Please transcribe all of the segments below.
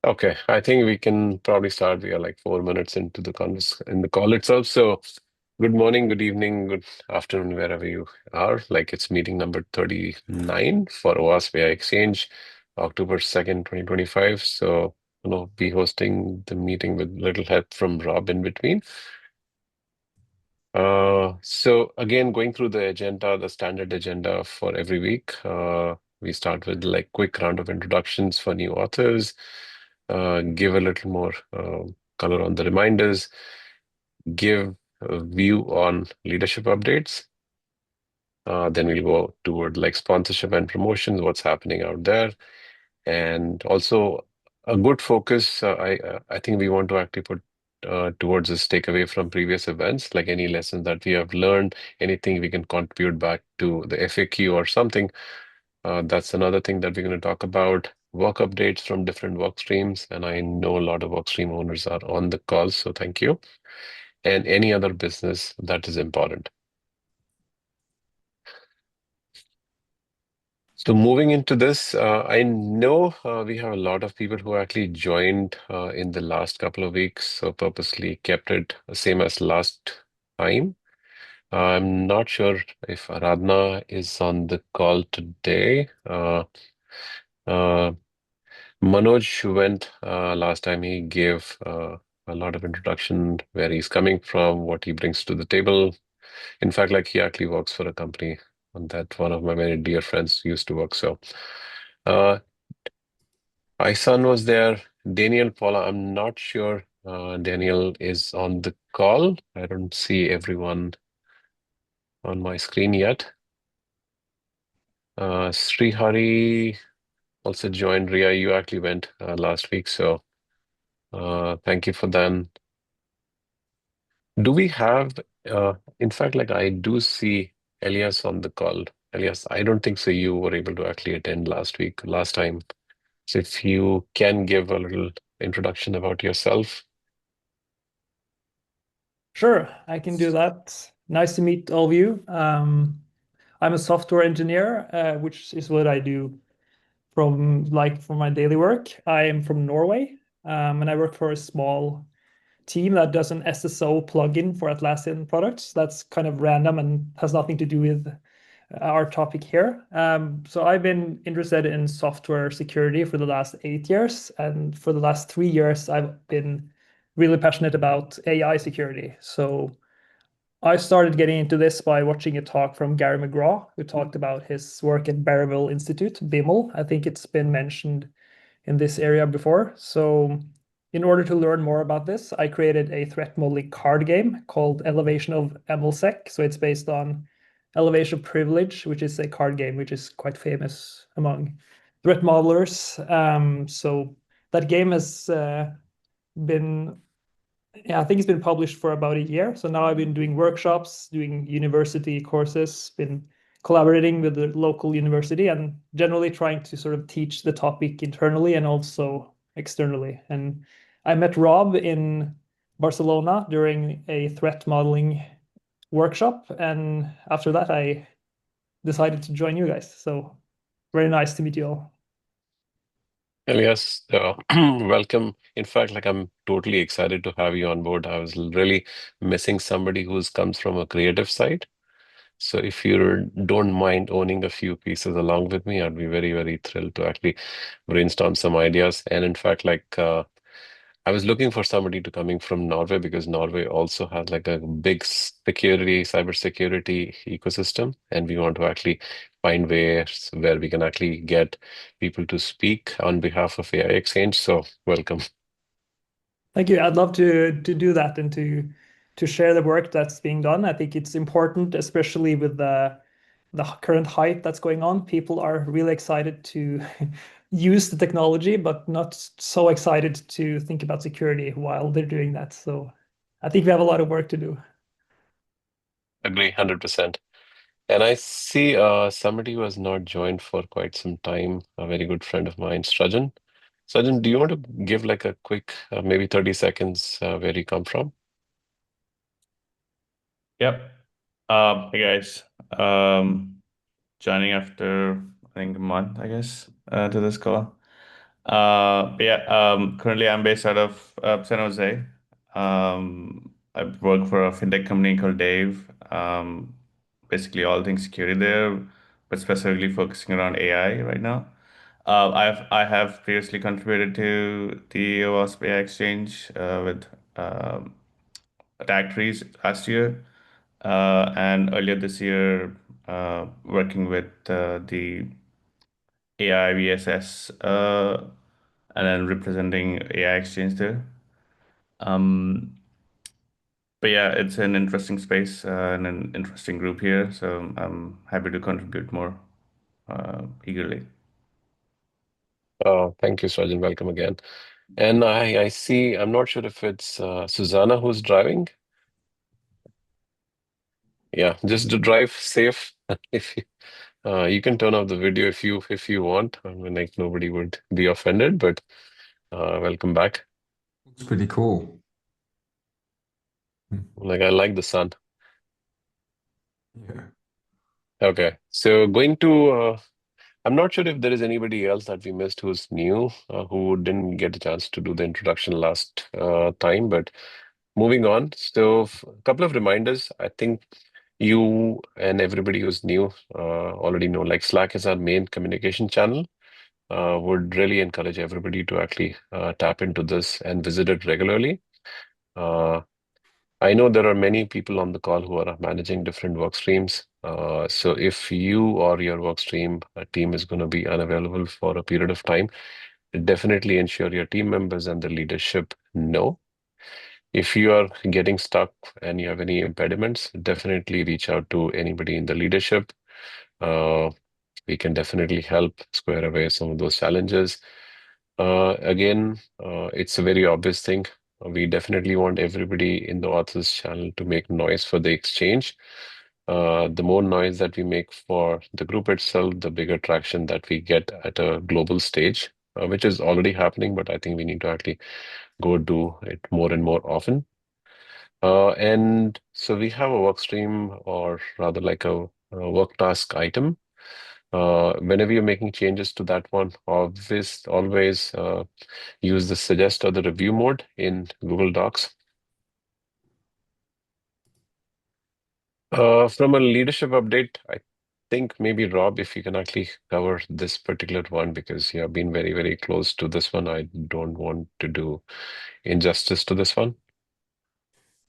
Okay, I think we can probably start. We are like 4 minutes into the in the call itself. So, good morning, good evening, good afternoon, wherever you are. Like it's meeting number 39 for OWASP AI Exchange, October 2nd, 2025. So, be hosting the meeting with little help from Rob in between. So again, going through the agenda, the standard agenda for every week. We start with like quick round of introductions for new authors, give a little more color on the reminders, give a view on leadership updates. Then we'll go toward like sponsorship and promotions, what's happening out there, and also a good focus. I think we want to actually put towards this takeaway from previous events, like any lessons that we have learned, anything we can contribute back to the FAQ or something. That's another thing that we're going to talk about. Work updates from different work streams, and I know a lot of work stream owners are on the call, so thank you. And any other business that is important. So moving into this, I know we have a lot of people who actually joined in the last couple of weeks, so purposely kept it the same as last time. I'm not sure if Aradhana is on the call today. Uh, Manoj went last time. He gave a lot of introduction where he's coming from, what he brings to the table. In fact, like he actually works for a company that one of my very dear friends used to work. So. Uh, Isan was there. Daniel, Paula, I'm not sure Daniel is on the call. I don't see everyone on my screen yet. Srihari also joined. Ria, you actually went last week, so thank you for that. Do we have, in fact, like I do see Elias on the call. Elias, I don't think so you were able to actually attend last time. So if you can give a little introduction about yourself. Sure, I can do that. Nice to meet all of you. I'm a software engineer, which is what I do for my daily work. I am from Norway, and I work for a small team that does an SSO plugin for Atlassian products. That's kind of random and has nothing to do with our topic here. So I've been interested in software security for the last 8 years, and for the last 3 years, I've been really passionate about AI security. So I started getting into this by watching a talk from Gary McGraw, who talked about his work at Barrowville Institute, BIML. I think it's been mentioned in this area before. So in order to learn more about this, I created a threat modeling card game called Elevation of MLSec. So it's based on Elevation of Privilege, which is a card game which is quite famous among threat modelers. So that game has been yeah, I think it's been published for about a year. So now I've been doing workshops, doing university courses, been collaborating with the local university, and generally trying to sort of teach the topic internally and also externally. And I met Rob in Barcelona during a threat modeling workshop. And after that, I decided to join you guys. So very nice to meet you all. Elias, welcome. In fact, like I'm totally excited to have you on board. I was really missing somebody who's comes from a creative side. So if you don't mind owning a few pieces along with me, I'd be very, very thrilled to actually brainstorm some ideas. And in fact, like I was looking for somebody to coming from Norway because Norway also has like a big cybersecurity ecosystem, and we want to actually find ways where we can actually get people to speak on behalf of AI Exchange. So welcome. Thank you. I'd love to do that and to share the work that's being done. I think it's important, especially with the current hype that's going on. People are really excited to use the technology, but not so excited to think about security while they're doing that. So I think we have a lot of work to do. Agree 100%. And I see somebody who has not joined for quite some time, a very good friend of mine, Strajan. Strajan, do you want to give like a quick, maybe 30 seconds where you come from? Yep. Hey guys. Joining after I think a month, I guess, to this call. Currently I'm based out of San Jose. I work for a fintech company called Dave. Basically all things security there, but specifically focusing around AI right now. I have previously contributed to the OWASP AI Exchange with attack trees last year, and earlier this year, working with the AI VSS, and then representing AI Exchange there. Um, but yeah, it's an interesting space and an interesting group here, so I'm happy to contribute more eagerly. Thank you, Srajan. Welcome again. And I see, I'm not sure if it's Susanna who's driving. Yeah, just to drive safe. If you can turn off the video if you want. I mean, like nobody would be offended, but welcome back. Looks pretty cool. Like I like the sun. Yeah. Okay, so going to I'm not sure if there is anybody else that we missed who's new, who didn't get a chance to do the introduction last time, but moving on. So, a couple of reminders. I think you and everybody who's new already know, like Slack is our main communication channel. Would really encourage everybody to actually tap into this and visit it regularly. Uh, I know there are many people on the call who are managing different work streams. So if you or your work stream team is going to be unavailable for a period of time, definitely ensure your team members and the leadership know. If you are getting stuck and you have any impediments, definitely reach out to anybody in the leadership. Uh, we can definitely help square away some of those challenges. Again, it's a very obvious thing. We definitely want everybody in the authors channel to make noise for the exchange. The more noise that we make for the group itself, the bigger traction that we get at a global stage, which is already happening, but I think we need to actually go do it more and more often. And so we have a work stream, or rather like a work task item. Whenever you're making changes to that one, always use the suggest or the review mode in Google Docs. From a leadership update, I think maybe Rob, if you can actually cover this particular one, because you have been very, very close to this one. I don't want to do injustice to this one.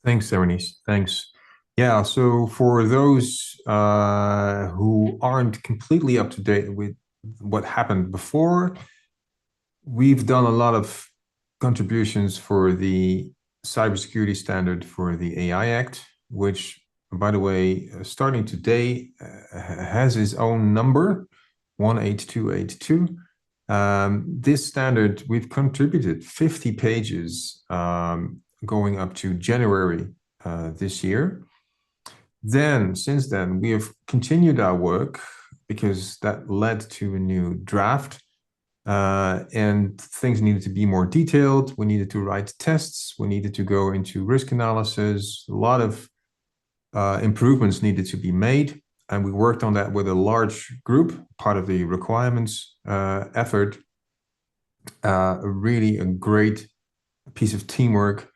Thanks, Serenis. Thanks. Yeah, so for those who aren't completely up to date with what happened before, we've done a lot of contributions for the cybersecurity standard for the AI Act, which, by the way, starting today, has its own number, 18282. This standard, we've contributed 50 pages going up to January this year. Since then, we have continued our work because that led to a new draft, and things needed to be more detailed. We needed to write tests. We needed to go into risk analysis. A lot of improvements needed to be made. And we worked on that with a large group, part of the requirements effort. Really a great piece of teamwork.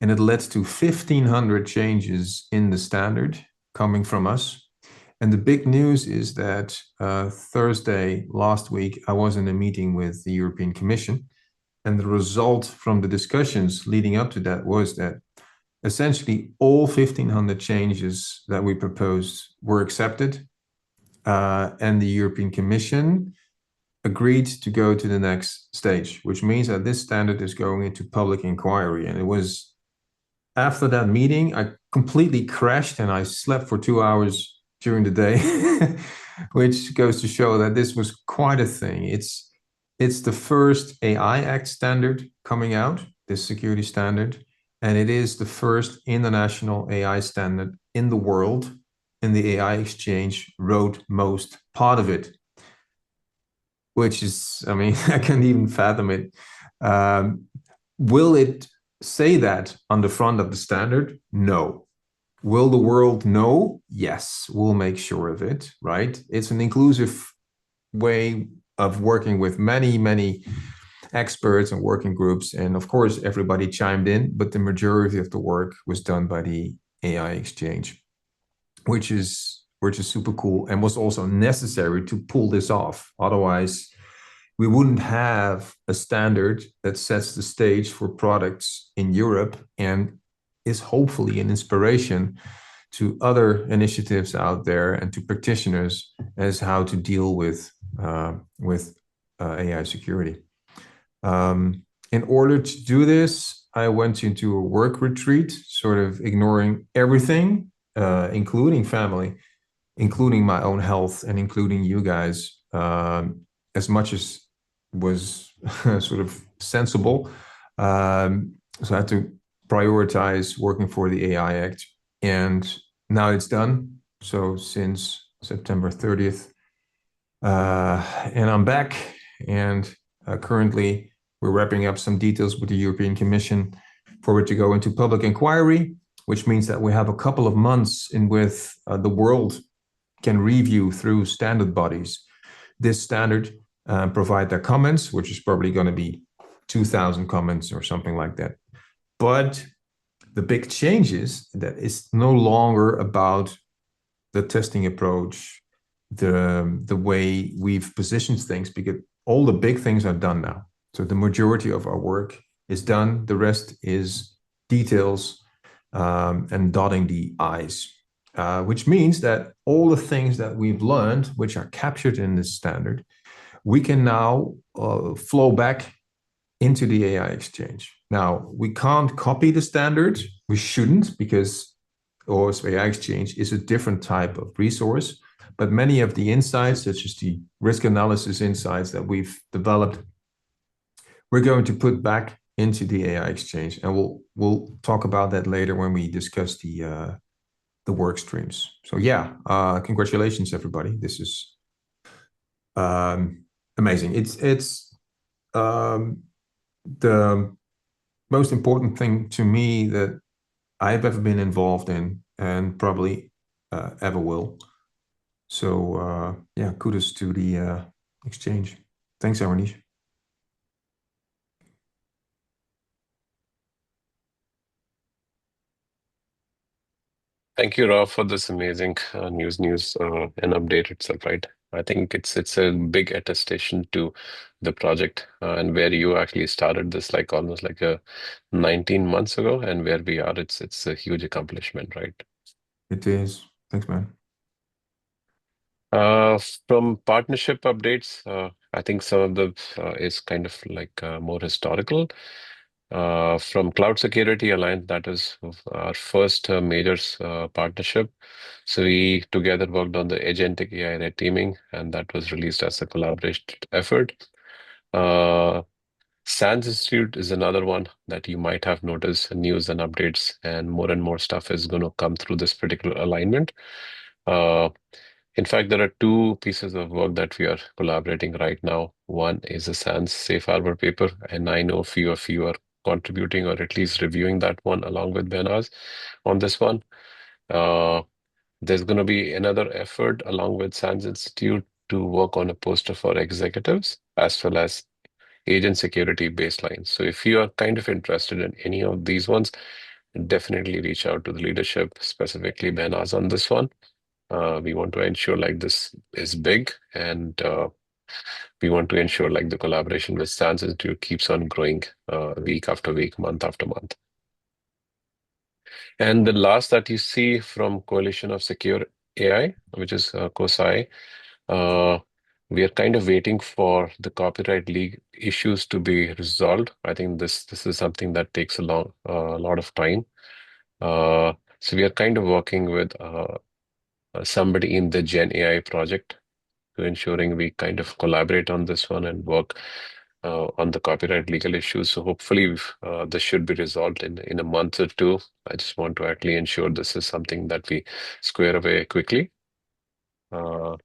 And it led to 1,500 changes in the standard coming from us. And the big news is that Thursday last week, I was in a meeting with the European Commission. And the result from the discussions leading up to that was that essentially all 1,500 changes that we proposed were accepted. And the European Commission agreed to go to the next stage, which means that this standard is going into public inquiry. And it was after that meeting, I completely crashed and I slept for 2 hours during the day, which goes to show that this was quite a thing. It's the first AI Act standard coming out, this security standard, and it is the first international AI standard in the world, and the AI Exchange wrote most part of it, which is, I mean, I can't even fathom it. Will it say that on the front of the standard? No. Will the world know? Yes, we'll make sure of it, right? It's an inclusive way of working with many, many experts and working groups, and of course everybody chimed in, but the majority of the work was done by the AI Exchange, which is super cool and was also necessary to pull this off. Otherwise, we wouldn't have a standard that sets the stage for products in Europe and is hopefully an inspiration to other initiatives out there and to practitioners as how to deal with AI security. In order to do this, I went into a work retreat, sort of ignoring everything, including family, including my own health, and including you guys, as much as was sort of sensible. So I had to prioritize working for the AI Act, and now it's done. So since September 30th, and I'm back, and currently we're wrapping up some details with the European Commission for it to go into public inquiry, which means that we have a couple of months in which the world can review through standard bodies this standard, provide their comments, which is probably going to be 2,000 comments or something like that. But the big change is that it's no longer about the testing approach, the way we've positioned things, because all the big things are done now. So the majority of our work is done. The rest is details and dotting the I's, which means that all the things that we've learned, which are captured in this standard, we can now flow back into the AI Exchange. Now, we can't copy the standard. We shouldn't, because OWASP AI Exchange is a different type of resource. But many of the insights, such as the risk analysis insights that we've developed, we're going to put back into the AI Exchange, and we'll talk about that later when we discuss the work streams. So yeah, congratulations everybody. This is amazing. It's the most important thing to me that I've ever been involved in, and probably ever will. So yeah, kudos to the exchange. Thanks, Arnish. Thank you, Rob, for this amazing news and update itself, right? I think it's a big attestation to the project and where you actually started this like almost like 19 months ago, and where we are, it's a huge accomplishment, right? It is. Thanks, man. From partnership updates, I think some of the is kind of like more historical. From Cloud Security Alliance, that is our first major partnership. So we together worked on the Agentic AI red teaming, and that was released as a collaborated effort. SANS Institute is another one that you might have noticed news and updates, and more stuff is going to come through this particular alignment. In fact, there are two pieces of work that we are collaborating right now. One is a SANS Safe Harbor paper, and I know a few of you are contributing or at least reviewing that one along with Benaz on this one. There's going to be another effort along with SANS Institute to work on a poster for executives as well as agent security baseline. So if you are kind of interested in any of these ones, definitely reach out to the leadership, specifically Benaz on this one. We want to ensure like this is big, and we want to ensure like the collaboration with SANS Institute keeps on growing week after week, month after month. And the last that you see from Coalition of Secure AI, which is COSAI, we are kind of waiting for the copyright league issues to be resolved. I think this is something that takes a lot of time. So we are kind of working with somebody in the Gen AI project to ensuring we kind of collaborate on this one and work on the copyright legal issues. So hopefully this should be resolved in a month or two. I just want to actually ensure this is something that we square away quickly. So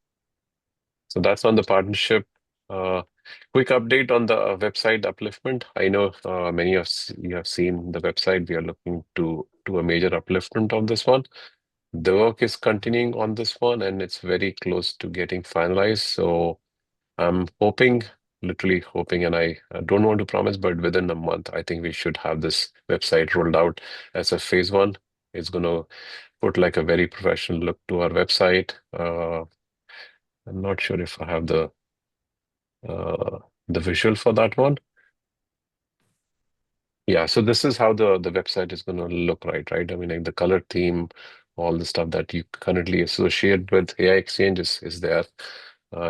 that's on the partnership. Quick update on the website upliftment. I know many of you have seen the website. We are looking to a major upliftment of this one. The work is continuing on this one, and it's very close to getting finalized. So I'm hoping literally hoping, and I don't want to promise, but within a month, I think we should have this website rolled out as a phase one. It's going to put like a very professional look to our website. I'm not sure if I have the visual for that one. Yeah, so this is how the website is going to look, right? I mean, like the color theme, all the stuff that you currently associate with AI Exchange is there.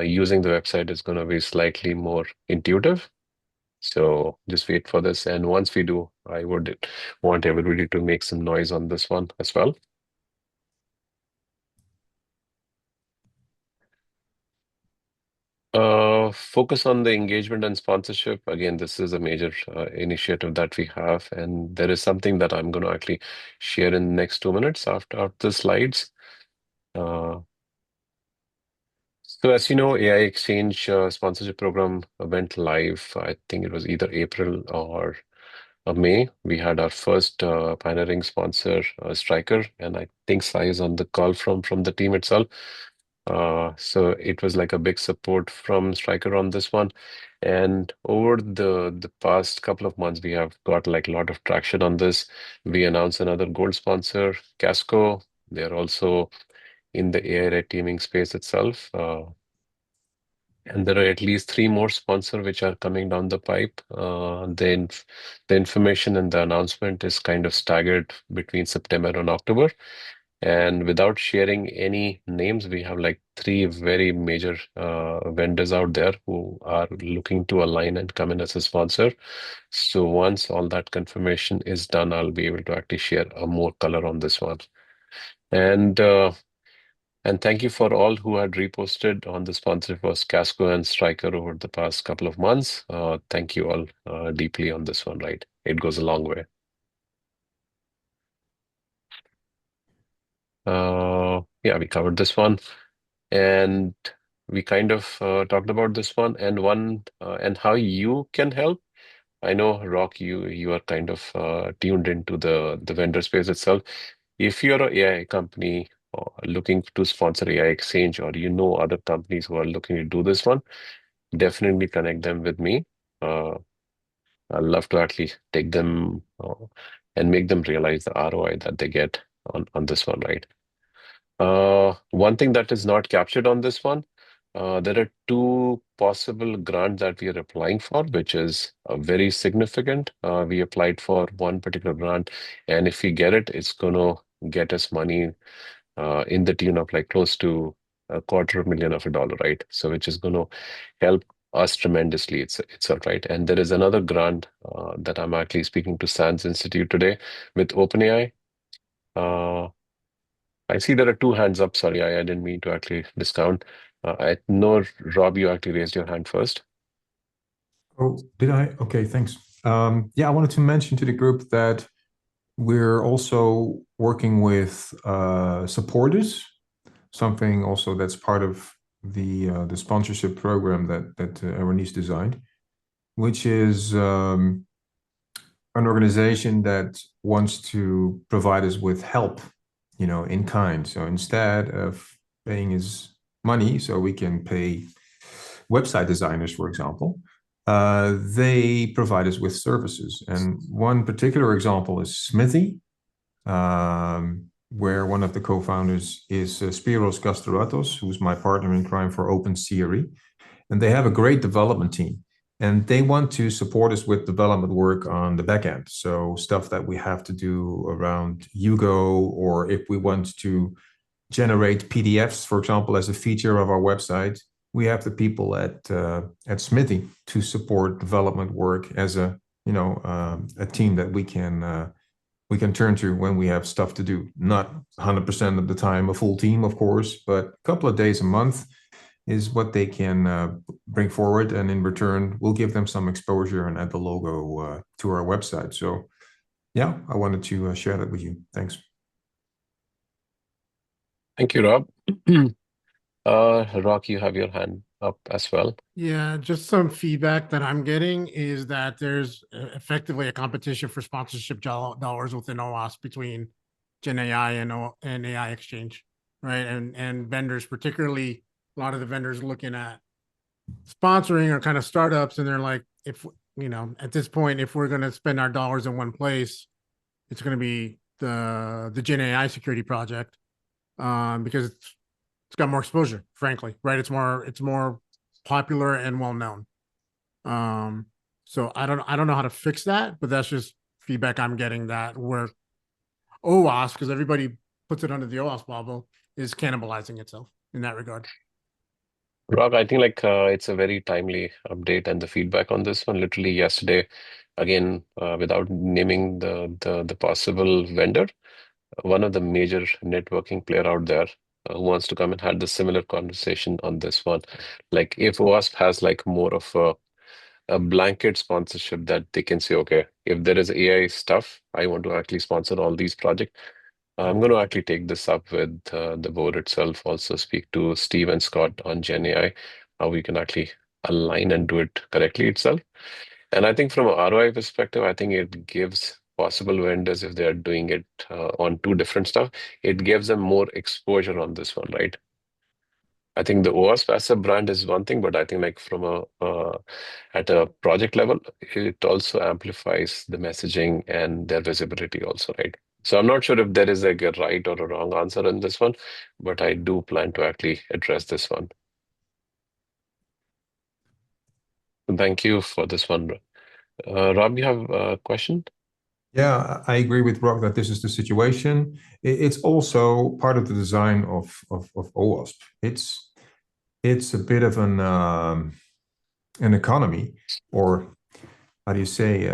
Using the website is going to be slightly more intuitive. So just wait for this. And once we do, I would want everybody to make some noise on this one as well. Focus on the engagement and sponsorship. Again, this is a major initiative that we have, and there is something that I'm going to actually share in the next 2 minutes after the slides. So as you know, AI Exchange sponsorship program went live. I think it was either April or May. We had our first pioneering sponsor, Striker, and I think Sai is on the call from the team itself. So it was like a big support from Striker on this one. And over the past couple of months, we have got like a lot of traction on this. We announced another gold sponsor, Casco. They're also in the AI red teaming space itself. And there are at least 3 more sponsors which are coming down the pipe. The information and the announcement is kind of staggered between September and October. And without sharing any names, we have like 3 very major vendors out there who are looking to align and come in as a sponsor. So once all that confirmation is done, I'll be able to actually share a more color on this one. And thank you for all who had reposted on the sponsor for Casco and Striker over the past couple of months. Thank you all deeply on this one, right? It goes a long way. Yeah, we covered this one, and we kind of talked about this one and how you can help. I know, Rock, you are kind of tuned into the vendor space itself. If you're an AI company looking to sponsor AI Exchange, or you know other companies who are looking to do this one, definitely connect them with me. Uh, I'd love to actually take them and make them realize the ROI that they get on this one, right? One thing that is not captured on this one, there are 2 possible grants that we are applying for, which is very significant. We applied for one particular grant, and if we get it, it's going to get us money in the tune of like close to $250,000 right? So which is going to help us tremendously itself, right? And there is another grant that I'm actually speaking to SANS Institute today with OpenAI. I see there are 2 hands up. Sorry, I didn't mean to actually discount. I know, Rob, you actually raised your hand first. Oh, did I? Okay, thanks. Yeah, I wanted to mention to the group that we're also working with supporters, something also that's part of the sponsorship program that Erwin designed, which is an organization that wants to provide us with help, in kind. So instead of paying his money, so we can pay website designers, for example, they provide us with services. And one particular example is Smithy, where one of the co-founders is Spiros Gastoratos, who's my partner in crime for OpenCRE. And they have a great development team. And they want to support us with development work on the back end. So stuff that we have to do around Hugo, or if we want to generate PDFs, for example, as a feature of our website, we have the people at Smithy to support development work as a team that we can turn to when we have stuff to do. Not 100% of the time a full team, of course, but a couple of days a month is what they can bring forward, and in return, we'll give them some exposure and add the logo to our website. So, yeah, I wanted to share that with you. Thanks. Thank you, Rob. Rock, you have your hand up as well. Yeah, just some feedback that I'm getting is that there's effectively a competition for sponsorship dollars within OWASP between Gen AI and AI Exchange, right? And vendors, particularly a lot of the vendors looking at sponsoring are kind of startups, and they're like, if at this point, if we're going to spend our dollars in one place, it's going to be the Gen AI security project, because it's got more exposure, frankly, right? It's more popular and well known. So I don't know how to fix that, but that's just feedback I'm getting, that where OWASP, because everybody puts it under the OWASP bubble, is cannibalizing itself in that regard. Rob, I think like it's a very timely update, and the feedback on this one literally yesterday, again, without naming the possible vendor, one of the major networking player out there who wants to come and had the similar conversation on this one. Like if OWASP has like more of a blanket sponsorship that they can say, okay, if there is AI stuff, I want to actually sponsor all these projects. I'm going to actually take this up with the board itself, also speak to Steve and Scott on Gen AI, how we can actually align and do it correctly itself. And I think from an ROI perspective, I think it gives possible vendors, if they are doing it on two different stuff, it gives them more exposure on this one, right? I think the OWASP as a brand is one thing, but I think like from at a project level, it also amplifies the messaging and their visibility also, right? So I'm not sure if there is like a right or a wrong answer in this one, but I do plan to actually address this one. Thank you for this one. Rob, you have a question? Yeah, I agree with Rob that this is the situation. It's also part of the design of OWASP. It's a bit of an economy, or how do you say?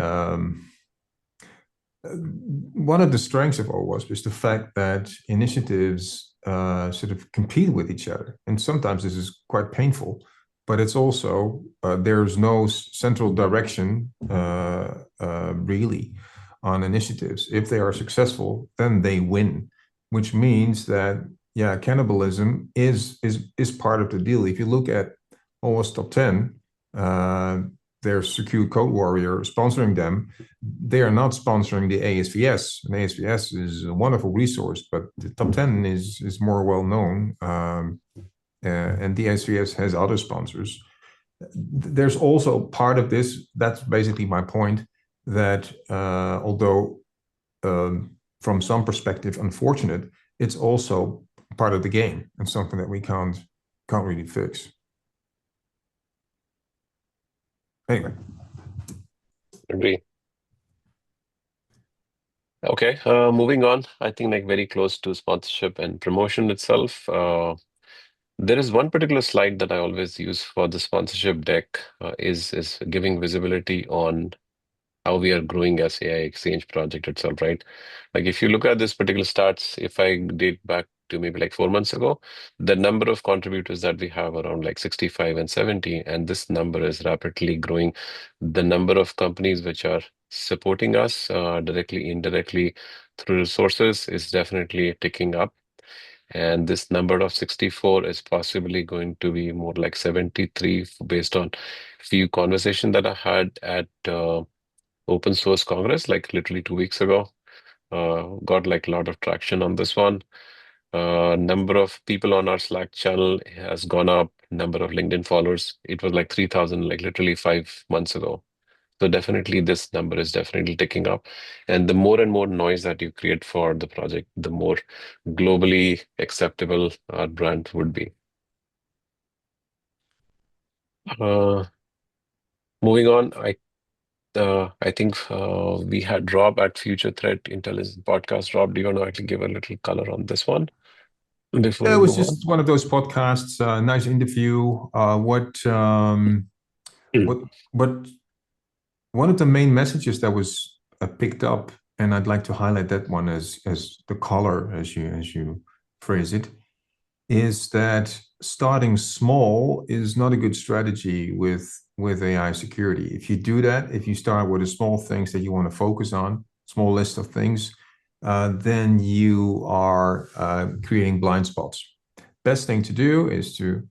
One of the strengths of OWASP is the fact that initiatives sort of compete with each other, and sometimes this is quite painful. But it's also there's no central direction really on initiatives. If they are successful, then they win, which means that cannibalism is part of the deal. If you look at OWASP Top 10, there's Secure Code Warrior sponsoring them. They are not sponsoring the ASVS. And ASVS is a wonderful resource, but the Top 10 is more well known. And the ASVS has other sponsors. There's also part of this, that's basically my point, that although from some perspective unfortunate, it's also part of the game and something that we can't really fix. Anyway. Agree. Okay, moving on. I think like very close to sponsorship and promotion itself. There is one particular slide that I always use for the sponsorship deck is giving visibility on how we are growing as AI Exchange project itself, right? Like if you look at this particular stats, if I date back to maybe like 4 months ago, the number of contributors that we have around like 65 and 70, and this number is rapidly growing. The number of companies which are supporting us directly, indirectly through resources is definitely ticking up. And this number of 64 is possibly going to be more like 73 based on few conversations that I had at Open Source Congress, like literally 2 weeks ago. Got like a lot of traction on this one. Number of people on our Slack channel has gone up. Number of LinkedIn followers, it was like 3,000, like literally 5 months ago. So definitely this number is definitely ticking up. And the more and more noise that you create for the project, the more globally acceptable our brand would be. Moving on, I think we had Rob at Future Threat Intelligence Podcast. Rob, do you want to actually give a little color on this one before Yeah, it we was move just one of those podcasts, nice interview. What one of the main messages that was picked up, and I'd like to highlight that one as the color, as you phrase it, is that starting small is not a good strategy with AI security. If you do that, if you start with the small things that you want to focus on, small list of things, then you are creating blind spots. Best thing to do is to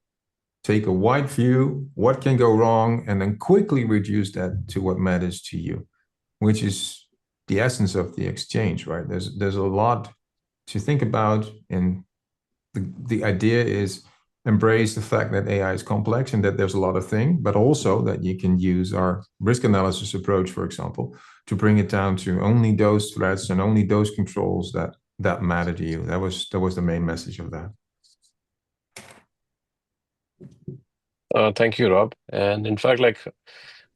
take a wide view, what can go wrong, and then quickly reduce that to what matters to you, which is the essence of the exchange, right? There's a lot to think about, and the idea is embrace the fact that AI is complex and that there's a lot of things, but also that you can use our risk analysis approach, for example, to bring it down to only those threats and only those controls that matter to you. That was the main message of that. Thank you, Rob. And in fact, like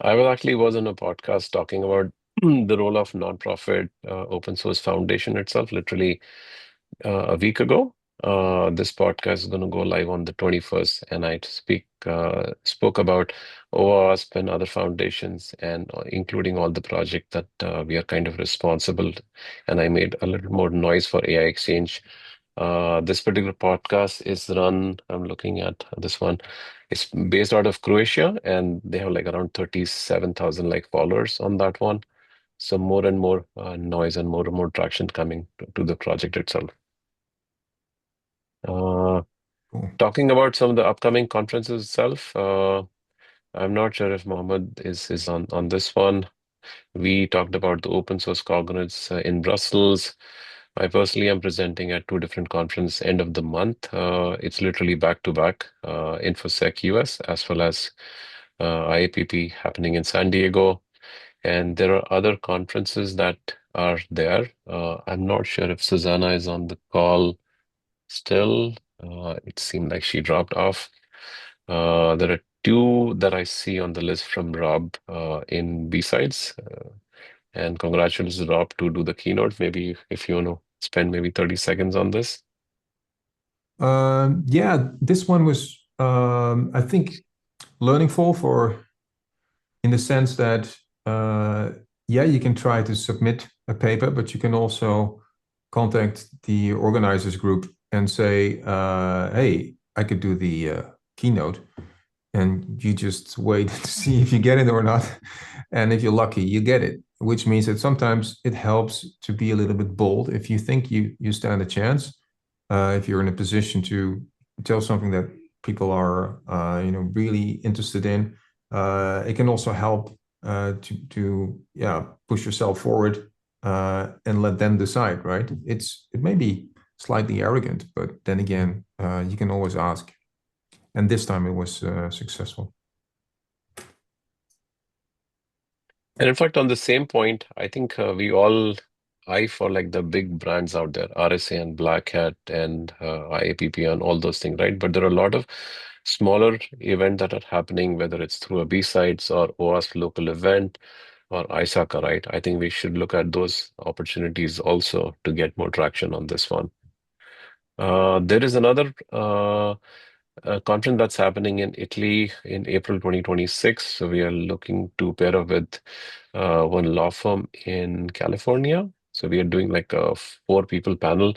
I was on a podcast talking about the role of nonprofit open source foundation itself, literally a week ago. This podcast is going to go live on the 21st, and I spoke about OWASP and other foundations, and including all the project that we are kind of responsible. And I made a little more noise for AI Exchange. This particular podcast is run, I'm looking at this one. It's based out of Croatia, and they have like around 37,000 like followers on that one. So more and more noise and more traction coming to the project itself. Cool. Talking about some of the upcoming conferences itself, I'm not sure if Mohammed is on this one. We talked about the open source conference in Brussels. I personally am presenting at two different conferences end of the month. It's literally back to back, InfoSec US as well as IAPP happening in San Diego. And there are other conferences that are there. I'm not sure if Susanna is on the call still. It seemed like she dropped off. There are two that I see on the list from Rob in B-Sides. And congratulations, Rob, to do the keynote. Maybe if you want to spend maybe 30 seconds on this. Yeah, this one was, I think, learningful in the sense that, yeah, you can try to submit a paper, but you can also contact the organizers group and say, hey, I could do the keynote. And you just wait to see if you get it or not. And if you're lucky, you get it, which means that sometimes it helps to be a little bit bold. If you think you stand a chance, if you're in a position to tell something that people are really interested in, it can also help to push yourself forward and let them decide, right? It may be slightly arrogant, but then again, you can always ask. And this time it was successful. And in fact, on the same point, I think we all eye for like the big brands out there, RSA and Black Hat and IAPP and all those things, right? But there are a lot of smaller events that are happening, whether it's through a B-Sides or OWASP local event or ISACA, right? I think we should look at those opportunities also to get more traction on this one. There is another conference that's happening in Italy in April 2026. So we are looking to pair up with one law firm in California. So we are doing like a 4-people panel.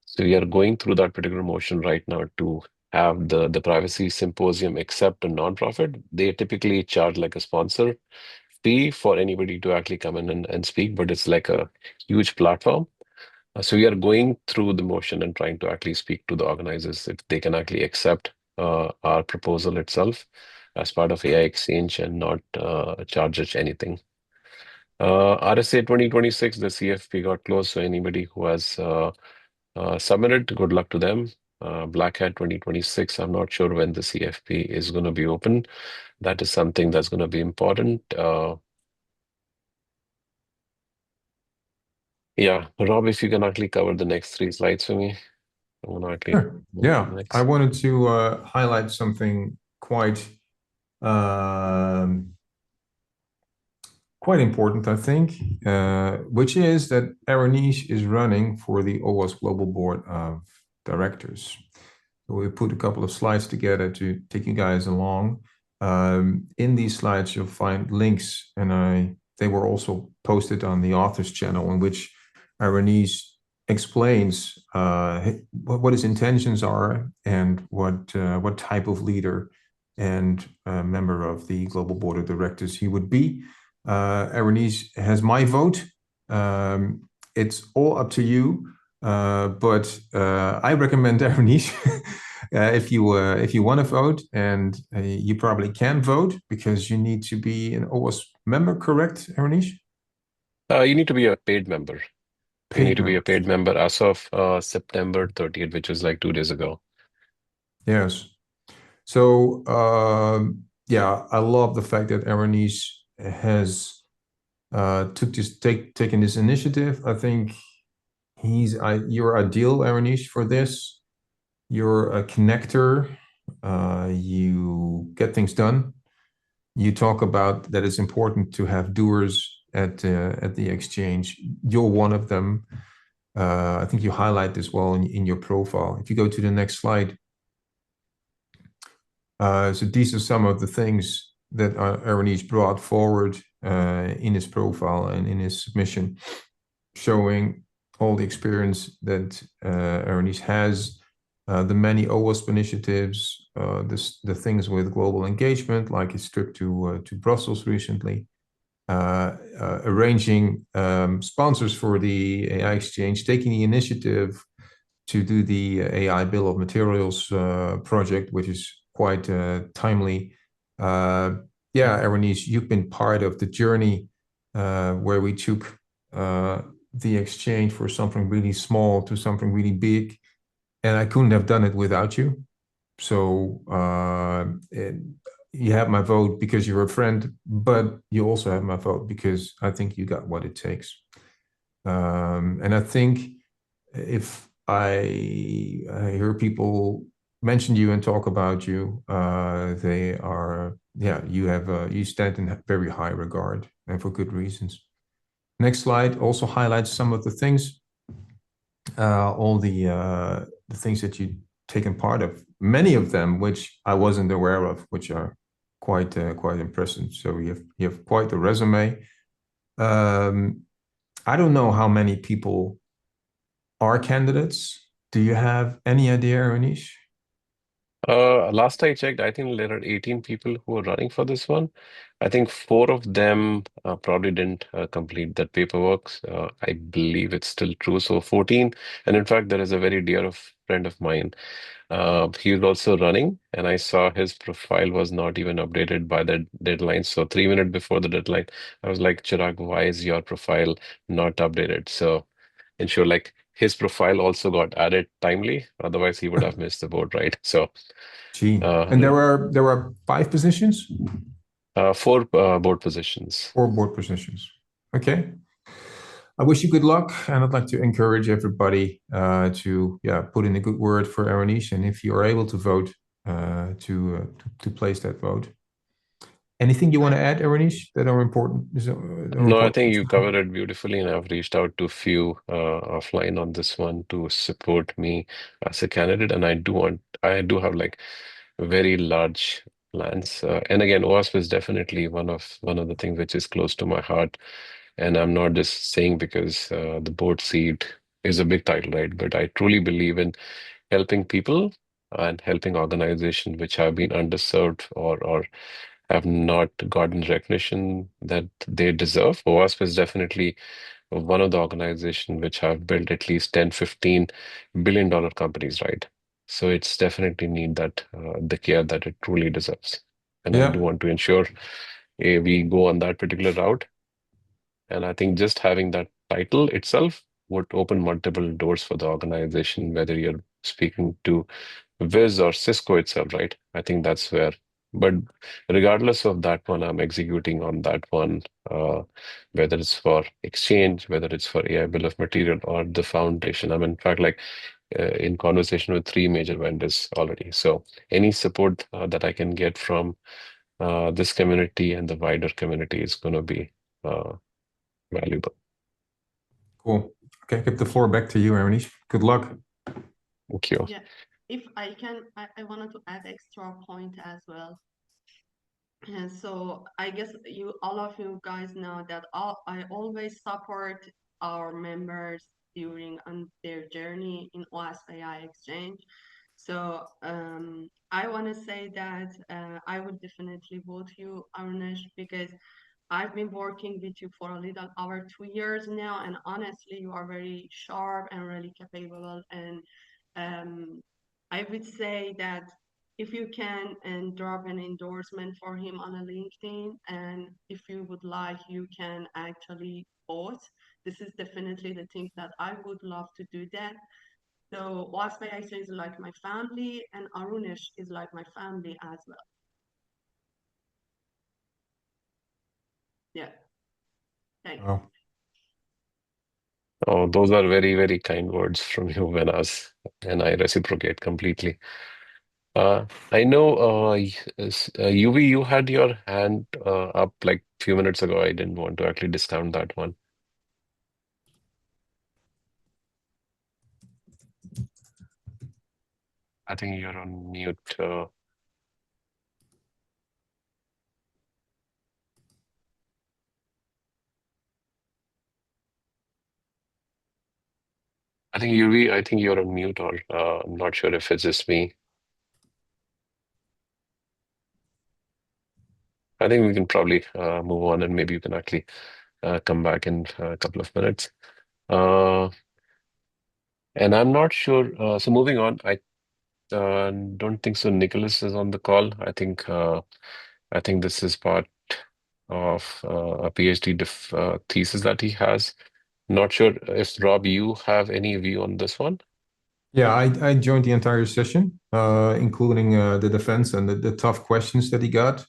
So we are going through that particular motion right now to have the privacy symposium accept a nonprofit. They typically charge like a sponsor fee for anybody to actually come in and speak, but it's like a huge platform. So we are going through the motion and trying to actually speak to the organizers if they can actually accept our proposal itself as part of AI Exchange and not charge us anything. RSA 2026, the CFP got closed, so anybody who has submitted, good luck to them. Black Hat 2026, I'm not sure when the CFP is going to be open. That is something that's going to be important. Yeah, Rob, if you can actually cover the next 3 slides for me. I'm gonna actually Sure. Yeah, I wanted to highlight something quite important, I think, which is that Aranish is running for the OWASP Global Board of Directors. So we put a couple of slides together to take you guys along. In these slides, you'll find links, and they were also posted on the author's channel, in which Aranish explains what his intentions are and what type of leader and member of the Global Board of Directors he would be. Aranish has my vote. It's all up to you, but I recommend Aranish if you want to vote, and you probably can vote because you need to be an OWASP member, correct, Aranish? You need to be a paid member. You need to be a paid member as of September 30th, which is like 2 days ago. Yes. So yeah, I love the fact that Aranis has taken this initiative. I think you're ideal, Aranis, for this. You're a connector. You get things done. You talk about that it's important to have doers at the exchange. You're one of them. I think you highlight this well in your profile. If you go to the next slide. So these are some of the things that Aranis brought forward in his profile and in his submission, showing all the experience that Aranis has, the many OWASP initiatives, the things with global engagement, like his trip to Brussels recently, arranging sponsors for the AI exchange, taking the initiative to do the AI Bill of Materials project, which is quite timely. Yeah, Aranis, you've been part of the journey where we took the exchange for something really small to something really big, and I couldn't have done it without you. So you have my vote because you're a friend, but you also have my vote because I think you got what it takes. And I think if I hear people mention you and talk about you, they are, yeah, you stand in very high regard, and for good reasons. Next slide also highlights some of the things, all the things that you've taken part of, many of them which I wasn't aware of, which are quite impressive. So you have quite a resume. I don't know how many people are candidates. Do you have any idea, Anish? Last I checked, I think there are 18 people who are running for this one. I think 4 of them probably didn't complete that paperwork. I believe it's still true. So 14. And in fact, there is a very dear friend of mine. He was also running, and I saw his profile was not even updated by the deadline. So 3 minutes before the deadline, I was like, Chirag, why is your profile not updated? So ensure like his profile also got added timely. Otherwise, he would have missed the boat, right? So Gee, and there were 5 positions? 4 board positions. 4 board positions. Okay. I wish you good luck, and I'd like to encourage everybody to put in a good word for Aranis, and if you are able to vote, to place that vote. Anything you want to add, Aranis, that are important? No, I think you covered it beautifully, and I've reached out to a few offline on this one to support me as a candidate, and I do have like very large plans. And again, OWASP is definitely one of the things which is close to my heart, and I'm not just saying because the board seat is a big title, right? But I truly believe in helping people and helping organizations which have been underserved or have not gotten recognition that they deserve. OWASP is definitely one of the organizations which have built at least 10, $15 billion companies, right? So it's definitely need that the care that it truly deserves. And I do Yeah. want to ensure we go on that particular route. And I think just having that title itself would open multiple doors for the organization, whether you're speaking to Wiz or Cisco itself, right? I think that's where. But regardless of that one, I'm executing on that one, whether it's for exchange, whether it's for AI bill of material or the foundation. I'm in fact like in conversation with 3 major vendors already. So any support that I can get from this community and the wider community is going to be valuable. Cool. Okay, give the floor back to you, Aranis. Good luck. Thank you. Yeah, if I can, I wanted to add extra point as well. And so I guess all of you guys know that I always support our members during on their journey in OWASP AI Exchange. So I want to say that I would definitely vote you, Arnesh, because I've been working with you for a little over 2 years now, and honestly, you are very sharp and really capable. And I would say that if you can and drop an endorsement for him on a LinkedIn, and if you would like, you can actually vote. This is definitely the thing that I would love to do that. So OWASP AI Exchange is like my family, and Arunish is like my family as well. Yeah. Thanks. Oh, Oh, those are very, very kind words from you, Venas, and I reciprocate completely. I know, UV, you had your hand up like a few minutes ago. I didn't want to actually discount that one. I think you're on mute. I think UV, I think you're on mute, or I'm not sure if it's just me. I think we can probably move on, and maybe you can actually come back in a couple of minutes. And I'm not sure. So moving on, I don't think so. Nicholas is on the call. I think this is part of a PhD thesis that he has. Not sure if Rob, you have any view on this one. yeah, I joined the entire session, including the defense and the tough questions that he got.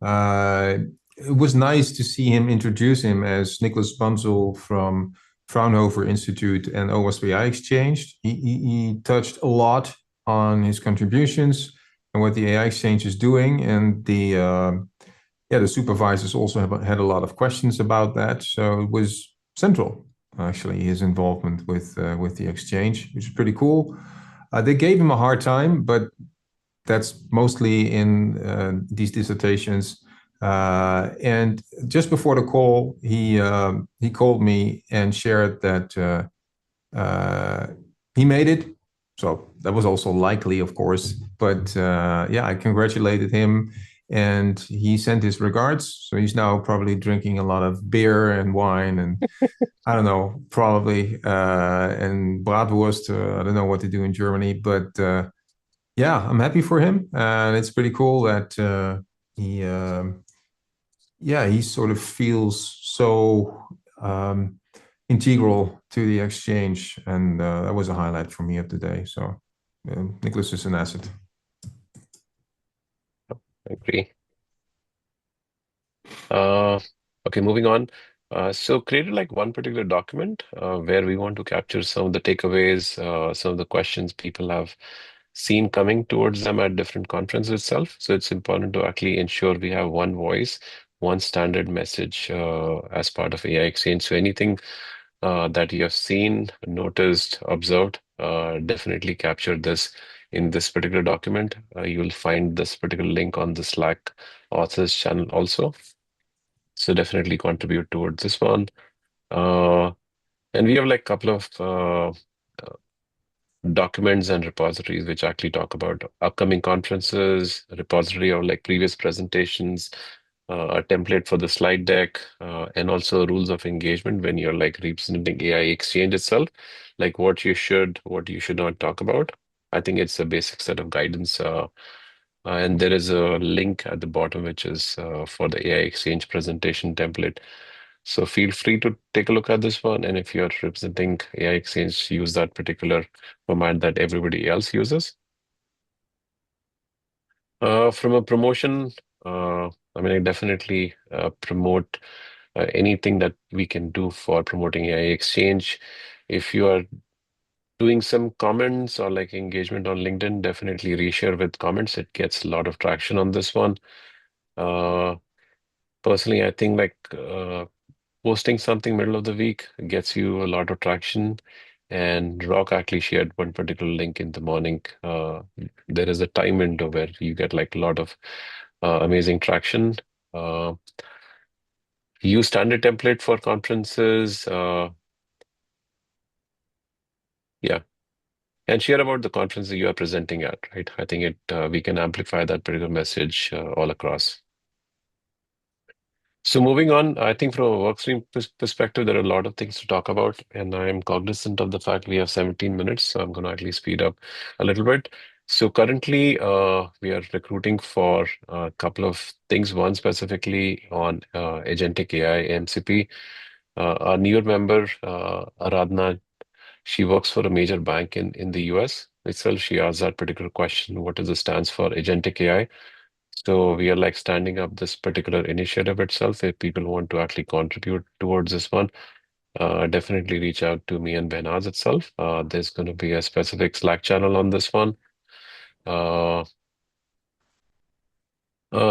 It was nice to see him introduce him as Nicholas Bunzel from Fraunhofer Institute and OWASP AI Exchange. He touched a lot on his contributions and what the AI Exchange is doing, and the supervisors also had a lot of questions about that. So it was central, actually, his involvement with the exchange, which is pretty cool. They gave him a hard time, but that's mostly in these dissertations. And just before the call, he called me and shared that he made it. So that was also likely, of course. But yeah, I congratulated him, and he sent his regards. So he's now probably drinking a lot of beer and wine, and I don't know, probably and bratwurst. I don't know what they do in Germany, but yeah, I'm happy for him, and it's pretty cool that he sort of feels so integral to the exchange, and that was a highlight for me of the day. So Nicholas is an asset. I agree. Okay, moving on. So created like one particular document where we want to capture some of the takeaways, some of the questions people have seen coming towards them at different conferences itself. So it's important to actually ensure we have one voice, one standard message as part of AI Exchange. So anything that you have seen, noticed, observed, definitely capture this in this particular document. You will find this particular link on the Slack authors channel also. So definitely contribute towards this one. Uh, and we have like a couple of documents and repositories which actually talk about upcoming conferences, a repository of like previous presentations, a template for the slide deck, and also rules of engagement when you're like representing AI Exchange itself, like what you should not talk about. I think it's a basic set of guidance. And there is a link at the bottom, which is for the AI Exchange presentation template. So feel free to take a look at this one. And if you're representing AI Exchange, use that particular format that everybody else uses. From a promotion, I mean, I definitely promote anything that we can do for promoting AI Exchange. If you are doing some comments or like engagement on LinkedIn, definitely reshare with comments. It gets a lot of traction on this one. Personally, I think like posting something middle of the week gets you a lot of traction. And Rock actually shared one particular link in the morning. There is a time window where you get like a lot of amazing traction. Uh, Use standard template for conferences. Yeah. And share about the conference that you are presenting at, right? I think we can amplify that particular message all across. So moving on, I think from a workstream perspective, there are a lot of things to talk about, and I am cognizant of the fact we have 17 minutes, so I'm going to actually speed up a little bit. So currently, we are recruiting for a couple of things. One specifically on agentic AI MCP. Our newer member, Aradhana, She works for a major bank in the US itself. She asked that particular question, what is the stands for agentic AI? So we are like standing up this particular initiative itself. If people want to actually contribute towards this one, definitely reach out to me and Behnaz itself. There's going to be a specific Slack channel on this one.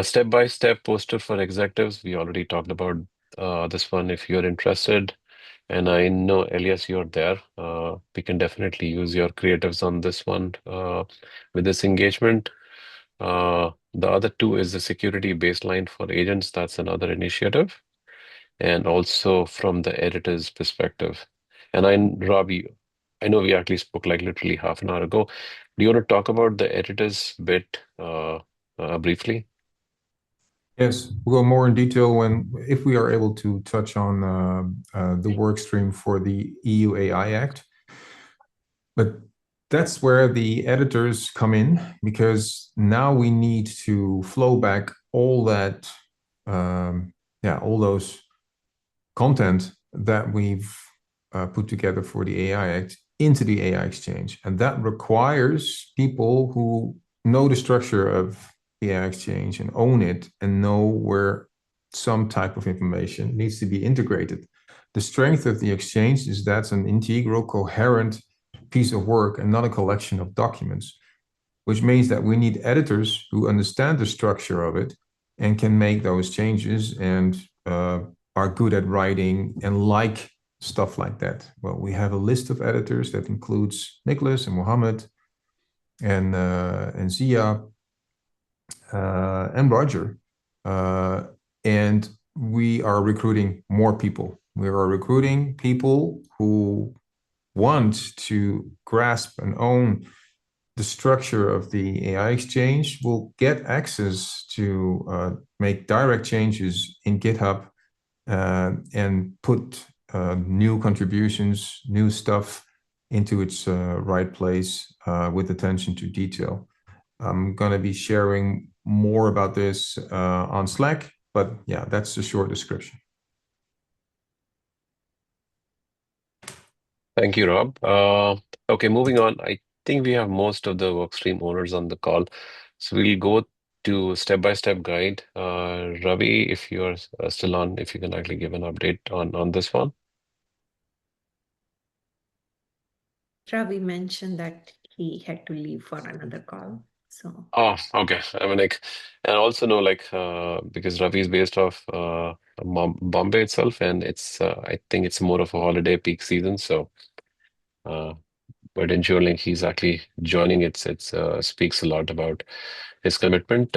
Step-by-step poster for executives. We already talked about this one if you're interested. And I know, Elias, you're there. We can definitely use your creatives on this one with this engagement. The other two is the security baseline for agents. That's another initiative. And also from the editor's perspective. And Robbie, I know we actually spoke like literally half an hour ago. Do you want to talk about the editor's bit briefly? Yes, we'll go more in detail if we are able to touch on the work stream for the EU AI Act. But that's where the editors come in, because now we need to flow back all that, all those content that we've put together for the AI Act into the AI Exchange. And that requires people who know the structure of the AI Exchange and own it and know where some type of information needs to be integrated. The strength of the Exchange is that's an integral, coherent piece of work and not a collection of documents, which means that we need editors who understand the structure of it and can make those changes and are good at writing and like stuff like that. Well, we have a list of editors that includes Nicholas and Mohammed and Zia and Roger. And we are recruiting more people. We are recruiting people who want to grasp and own the structure of the AI Exchange, will get access to make direct changes in GitHub and put new contributions, new stuff into its right place with attention to detail. I'm going to be sharing more about this on Slack, but yeah, that's the short description. Thank you, Rob. Okay, moving on. I think we have most of the workstream owners on the call. So we'll go to step-by-step guide. Ravi, if you're still on, if you can actually give an update on this one. Ravi mentioned that he had to leave for another call. So Oh, okay. I mean, like, and also know like because Ravi is based off Bombay itself, and it's I think it's more of a holiday peak season. So, but ensuring he's actually joining, it's speaks a lot about his commitment.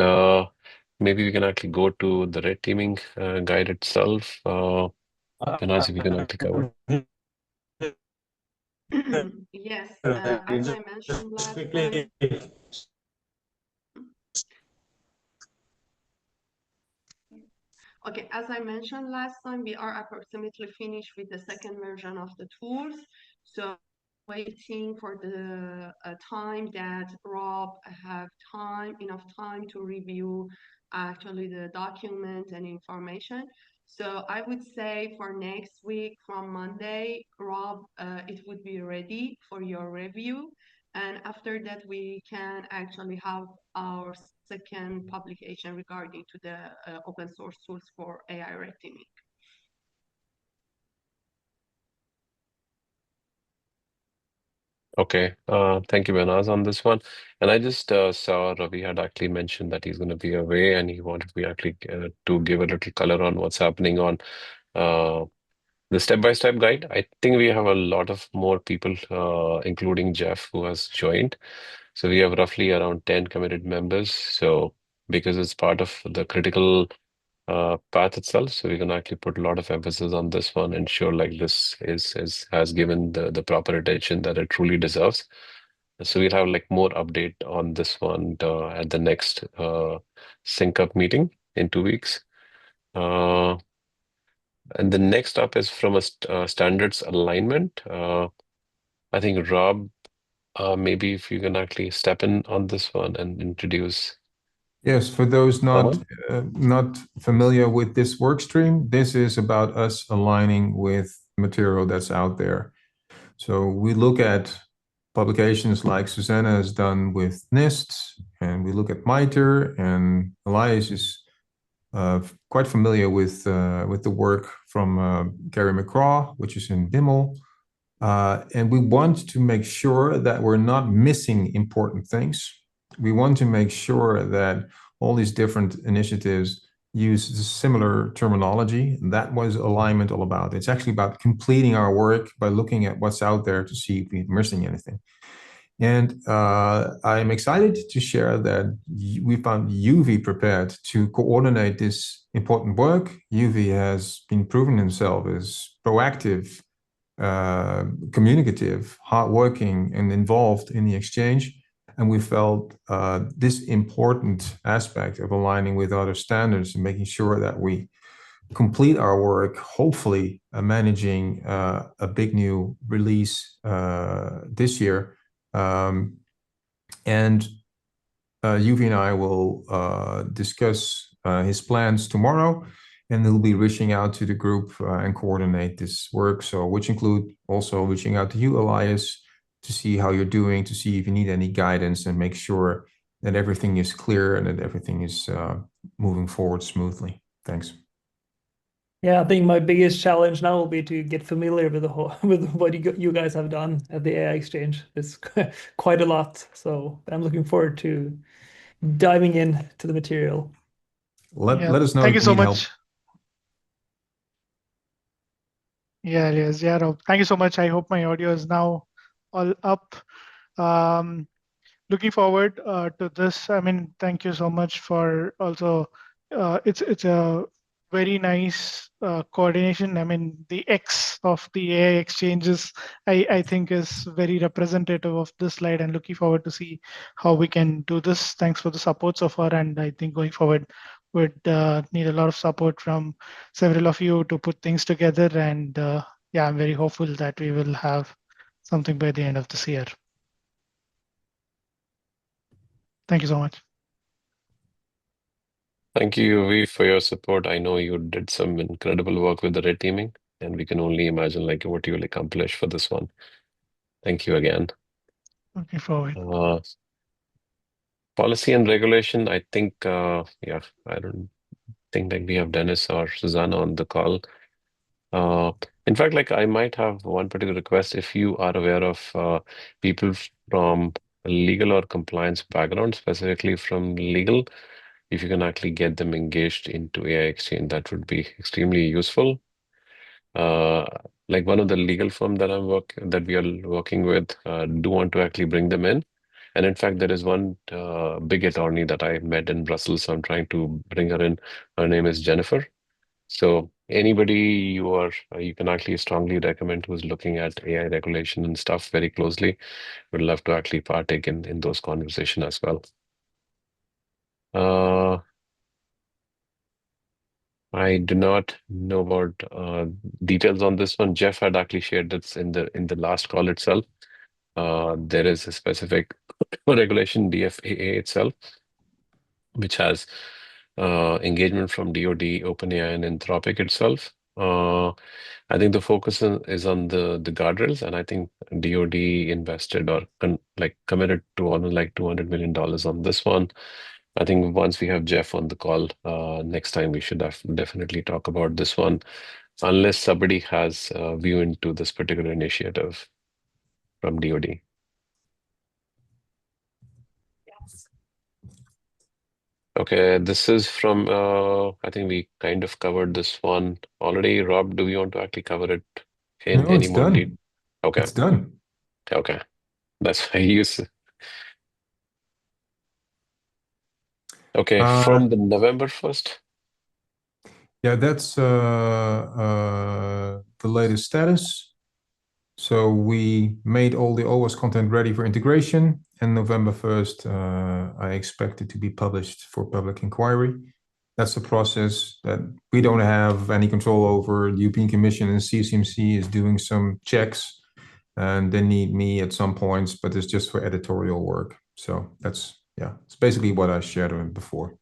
Maybe we can actually go to the red teaming guide itself. Behnaz, if you can actually cover. Yes, as I mentioned last time. Okay, as I mentioned last time, we are approximately finished with the second version of the tools. So waiting for the time that Rob have enough time to review actually the document and information. So I would say for next week from Monday, Rob, it would be ready for your review. And after that, we can actually have our second publication regarding to the open source tools for AI red teaming. Okay, thank you, Behnaz, on this one. And I just saw Ravi had actually mentioned that he's going to be away, and he wanted me actually to give a little color on what's happening on the step-by-step guide. I think we have a lot of more people, including Jeff, who has joined. So we have roughly around 10 committed members. So because it's part of the critical path itself, so we're gonna actually put a lot of emphasis on this one, ensure like this has given the proper attention that it truly deserves. So we'll have like more update on this one at the next sync up meeting in 2 weeks. And the next up is from a standards alignment. I think Rob, maybe if you can actually step in on this one and introduce. Yes, for those not familiar with this work stream, this is about us aligning with material that's out there. So we look at publications like Susanna has done with NIST, and we look at MITRE, and Elias is quite familiar with the work from Gary McCraw, which is in BIML. And we want to make sure that we're not missing important things. We want to make sure that all these different initiatives use similar terminology. That was alignment all about. It's actually about completing our work by looking at what's out there to see if we're missing anything. And I'm excited to share that we found UV prepared to coordinate this important work. UV has been proven himself as proactive, communicative, hardworking, and involved in the exchange. And we felt this important aspect of aligning with other standards and making sure that we complete our work, hopefully managing a big new release this year. And UV and I will discuss his plans tomorrow, and he'll be reaching out to the group and coordinate this work. So, which include also reaching out to you, Elias, to see how you're doing, to see if you need any guidance, and make sure that everything is clear and that everything is moving forward smoothly. Thanks. Yeah, I think my biggest challenge now will be to get familiar with with what you guys have done at the AI Exchange. It's quite a lot, so I'm looking forward to diving in to the material. Let us know Thank if you you so need much. help. Yeah, yes, yeah, Rob. Thank you so much. I hope my audio is now all up. Looking forward to this. I mean, thank you so much for also. It's a very nice coordination. I mean, the X of the AI exchanges, I think, is very representative of this slide, and looking forward to see how we can do this. Thanks for the support so far, and I think going forward would need a lot of support from several of you to put things together. And yeah, I'm very hopeful that we will have something by the end of this year. Thank you so much. Thank you, UV, for your support. I know you did some incredible work with the red teaming, and we can only imagine like what you will accomplish for this one. Thank you again. Looking forward. Policy and regulation, I think, yeah, I don't think like we have Dennis or Susanna on the call. In fact, like I might have one particular request. If you are aware of people from legal or compliance background, specifically from legal, if you can actually get them engaged into AI Exchange, that would be extremely useful. Like one of the legal firm that we are working with, do want to actually bring them in. And in fact, there is one big attorney that I met in Brussels, so I'm trying to bring her in. Her name is Jennifer. So anybody you can actually strongly recommend who's looking at AI regulation and stuff very closely, would love to actually partake in those conversations as well. I do not know about details on this one. Jeff had actually shared this in the last call itself. There is a specific regulation, DFAA itself, which has engagement from DoD, OpenAI, and Anthropic itself. I think the focus is on the guardrails, and I think DoD invested or committed to almost like $200 million on this one. I think once we have Jeff on the call, next time we should definitely talk about this one, unless somebody has a view into this particular initiative from DoD. Okay, this is from, I think we kind of covered this one already. Rob, do you want to actually cover it in No, any it's more done. detail? Okay, It's done. okay. That's why I use. Okay, from the November 1st. Yeah, that's the latest status. So we made all the OWASP content ready for integration, and November 1st, I expect it to be published for public inquiry. That's a process that we don't have any control over. The European Commission and CCMC is doing some checks, and they need me at some points, but it's just for editorial work. So that's, yeah, it's basically what I shared before.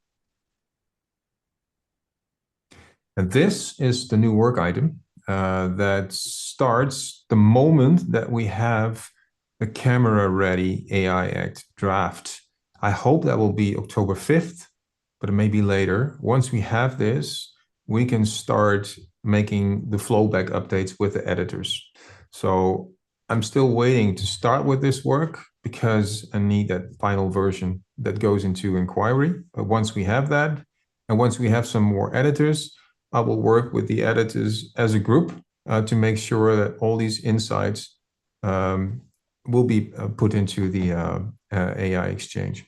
And this is the new work item that starts the moment that we have the camera-ready AI Act draft. I hope that will be October 5th, but it may be later. Once we have this, we can start making the flowback updates with the editors. So I'm still waiting to start with this work because I need that final version that goes into inquiry. But once we have that, and once we have some more editors, I will work with the editors as a group to make sure that all these insights will be put into the AI Exchange.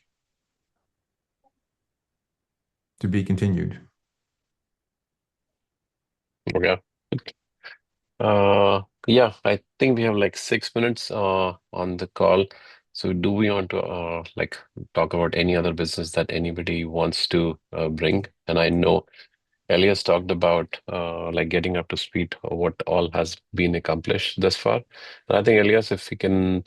To be continued. Okay. Yeah, I think we have like 6 minutes on the call. So do we want to like talk about any other business that anybody wants to bring? And I know Elias talked about like getting up to speed of what all has been accomplished thus far. And I think Elias, if we can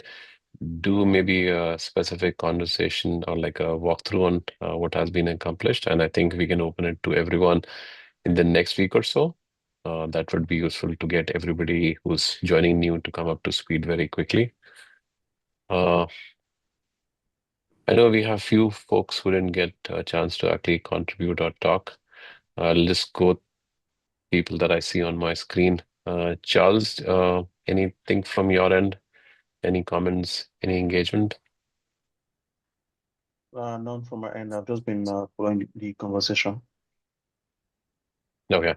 do maybe a specific conversation or like a walkthrough on what has been accomplished, and I think we can open it to everyone in the next week or so. That would be useful to get everybody who's joining new to come up to speed very quickly. I know we have few folks who didn't get a chance to actually contribute or talk. I'll just go people that I see on my screen. Charles, anything from your end? Any comments? Any engagement? None from my end. I've just been following the conversation. Okay.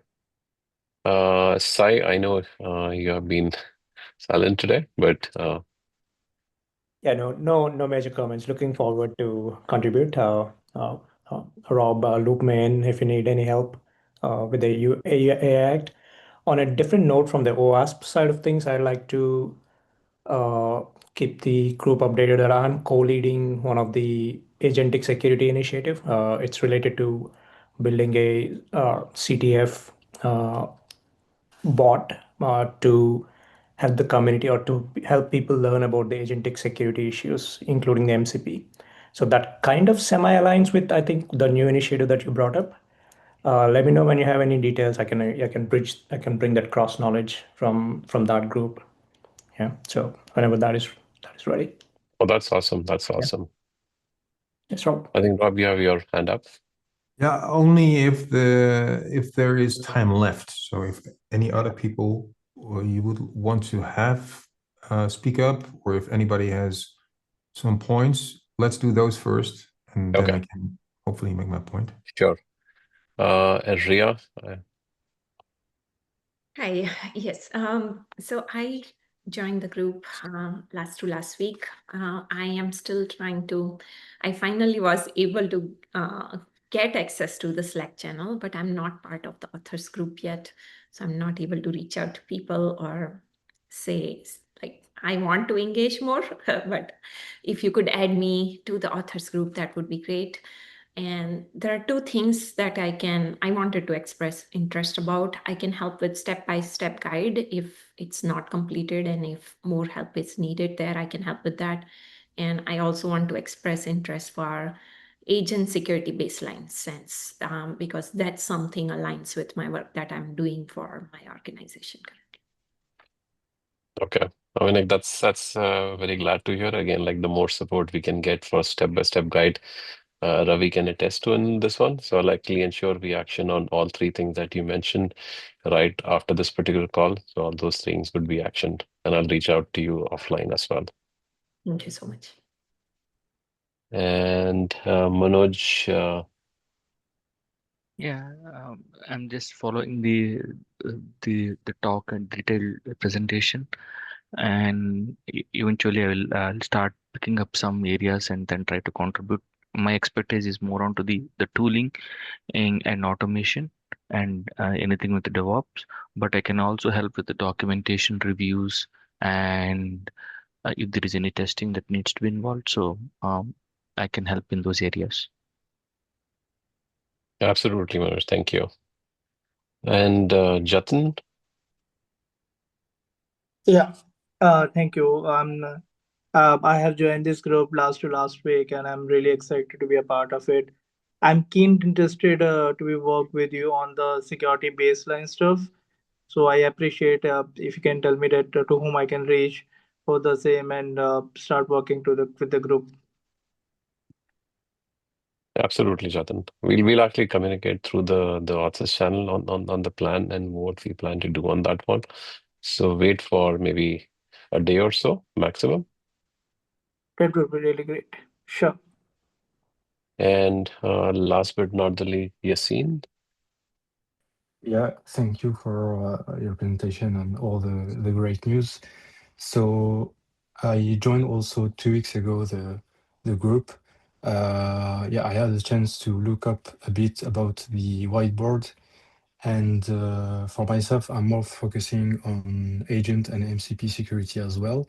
Sai, I know you have been silent today, but Yeah, no major comments. Looking forward to contribute. Rob, loop me in if you need any help with the AI Act. On a different note from the OWASP side of things, I'd like to keep the group updated that I'm co-leading one of the agentic security initiative. It's related to building a CTF bot to help the community or to help people learn about the agentic security issues, including the MCP. So that kind of semi-aligns with, I think, the new initiative that you brought up. Let me know when you have any details. I can bring that cross knowledge from that group. Yeah. So whenever that is ready. oh, that's awesome. That's awesome. Yes, Rob. I think Rob, you have your hand up. Yeah, only if there is time left. So if any other people you would want to have speak up, or if anybody has some points, let's do those first, and then Okay. I can hopefully make my point. Sure. And Ria, Hi, yes. So I joined the group last week. I am still trying to, I finally was able to get access to the Slack channel, but I'm not part of the authors group yet. So I'm not able to reach out to people or say, like, I want to engage more, but if you could add me to the authors group, that would be great. And there are two things that I wanted to express interest about. I can help with step-by-step guide if it's not completed, and if more help is needed there, I can help with that. And I also want to express interest for agent security baseline sense, because that's something aligns with my work that I'm doing for my organization currently. okay. I mean, like that's very glad to hear. Again, like the more support we can get for step-by-step guide, Ravi can attest to in this one. So I'll likely ensure we action on all three things that you mentioned right after this particular call. So all those things would be actioned, and I'll reach out to you offline as well. Thank you so much. And Manoj, Yeah, I'm just following the talk and detailed presentation, and eventually I'll start picking up some areas and then try to contribute. My expertise is more onto the tooling and automation and anything with the DevOps, but I can also help with the documentation reviews and if there is any testing that needs to be involved. So I can help in those areas. absolutely, Manoj. Thank you. And Jatin, Yeah, thank you. I have joined this group last week, and I'm really excited to be a part of it. I'm keen interested to be work with you on the security baseline stuff. So I appreciate if you can tell me that to whom I can reach for the same and start working with the group. Absolutely, Jatin. We'll actually communicate through the authors channel on the plan and what we plan to do on that one. So wait for maybe a day or so maximum. That would be really great. Sure. And last but not the least, Yassine. Yeah, thank you for your presentation and all the great news. So I joined also 2 weeks ago the group. Yeah, I had a chance to look up a bit about the whiteboard, and for myself, I'm more focusing on agent and MCP security as well.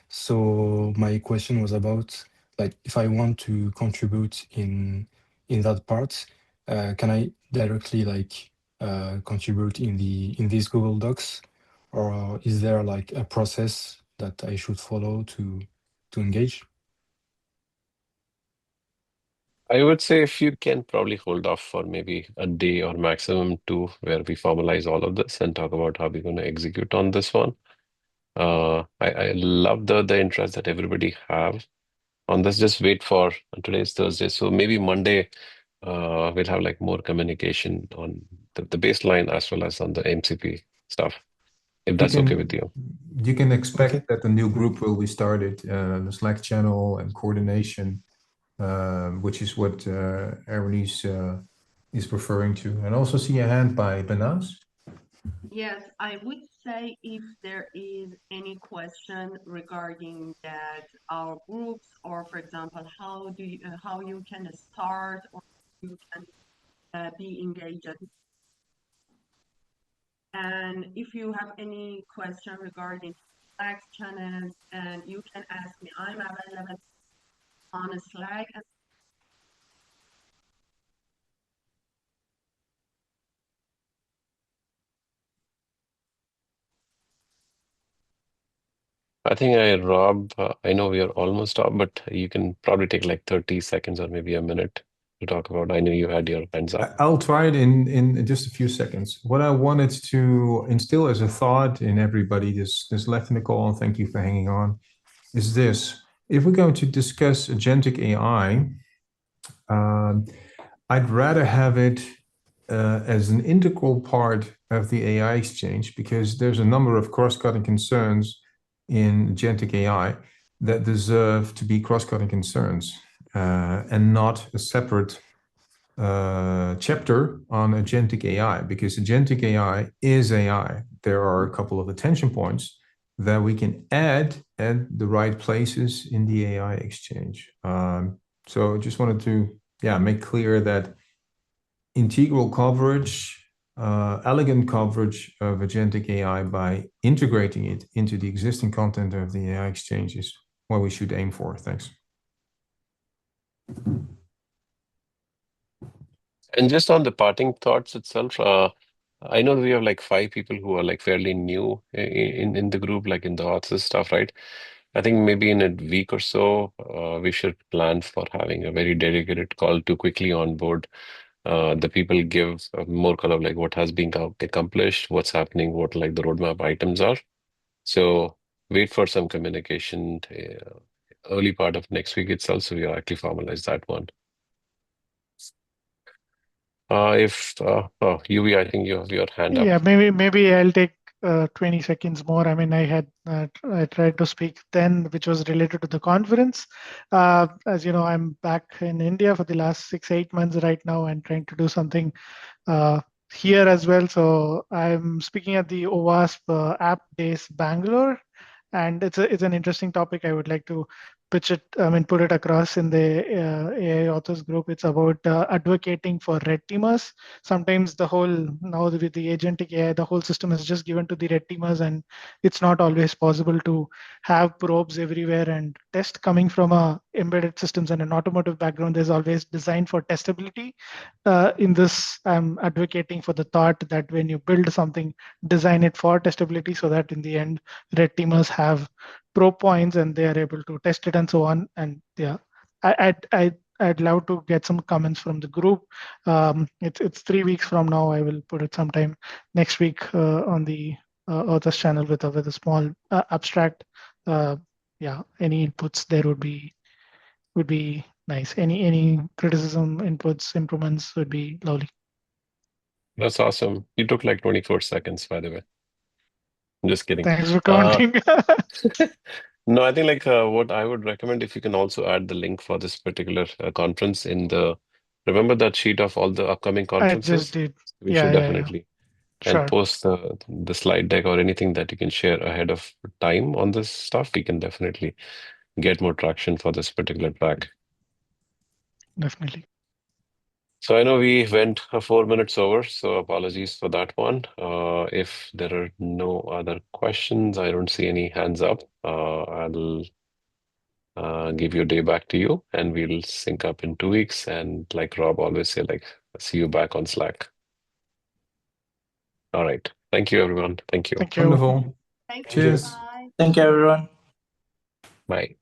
So my question was about, like, if I want to contribute in that part, can I directly like contribute in these Google Docs, or is there like a process that I should follow to engage? I would say if you can probably hold off for maybe a day or maximum two, where we formalize all of this and talk about how we're going to execute on this one. I love the interest that everybody have on this. Just wait for today's Thursday, so maybe Monday we'll have like more communication on the baseline as well as on the MCP stuff, if that's okay with you. You can expect Okay. that the new group will be started, the Slack channel and coordination, which is what Erwin is referring to. And also see a hand by Benas. Yes, I would say if there is any question regarding that our groups, or for example, how you can start or you can be engaged. And if you have any question regarding Slack channels, and you can ask me. I'm available on Slack. I think Rob, I know we are almost up, but you can probably take like 30 seconds or maybe a minute to talk about. I know you had your hands up. I'll try it in just a few seconds. What I wanted to instill as a thought in everybody this left in the call, and thank you for hanging on, is this. If we're going to discuss agentic AI, I'd rather have it as an integral part of the AI exchange, because there's a number of cross-cutting concerns in agentic AI that deserve to be cross-cutting concerns, and not a separate chapter on agentic AI, because agentic AI is AI. There are a couple of attention points that we can add at the right places in the AI exchange. So just wanted to make clear that integral coverage, elegant coverage of agentic AI by integrating it into the existing content of the AI exchange is what we should aim for. Thanks. And just on the parting thoughts itself, I know we have like 5 people who are like fairly new in the group, like in the authors stuff, right? I think maybe in a week or so, we should plan for having a very dedicated call to quickly onboard the people, give more color of like what has been accomplished, what's happening, what like the roadmap items are. So wait for some communication early part of next week itself, so we actually formalize that one. Yuvi, I think you have your hand up. Yeah, maybe I'll take 20 seconds more. I mean, I tried to speak then, which was related to the conference. As you know, I'm back in India for the last 6-8 months right now, and trying to do something here as well. So I'm speaking at the OWASP App Days Bangalore, and it's an interesting topic. I would like to pitch it, I mean, put it across in the AI authors group. It's about advocating for red teamers. Sometimes now with the agentic AI, the whole system is just given to the red teamers, and it's not always possible to have probes everywhere. And test coming from embedded systems and an automotive background, there's always design for testability. In this, I'm advocating for the thought that when you build something, design it for testability, so that in the end, red teamers have probe points and they are able to test it and so on. And yeah, I I'd love to get some comments from the group. It's 3 weeks from now. I will put it sometime next week on the Authors channel with a small abstract. Yeah, any inputs there would be nice. Any criticism, inputs, improvements would be lovely. That's awesome. You took like 24 seconds, by the way. I'm just kidding. Thanks for counting. No, I think like what I would recommend, if you can also add the link for this particular conference in the, remember that sheet of all the upcoming I just conferences? did. We Yeah, should yeah. definitely. And Sure. post the slide deck or anything that you can share ahead of time on this stuff. We can definitely get more traction for this particular track. Definitely. So I know we went 4 minutes over, so apologies for that one. If there are no other questions, I don't see any hands up. I'll give your day back to you, and we'll sync up in 2 weeks. And like Rob always say, like, see you back on Slack. All right. Thank you, everyone. Thank you. Thank you. Wonderful. Thank you. Cheers. Bye. Thank you, everyone. Bye.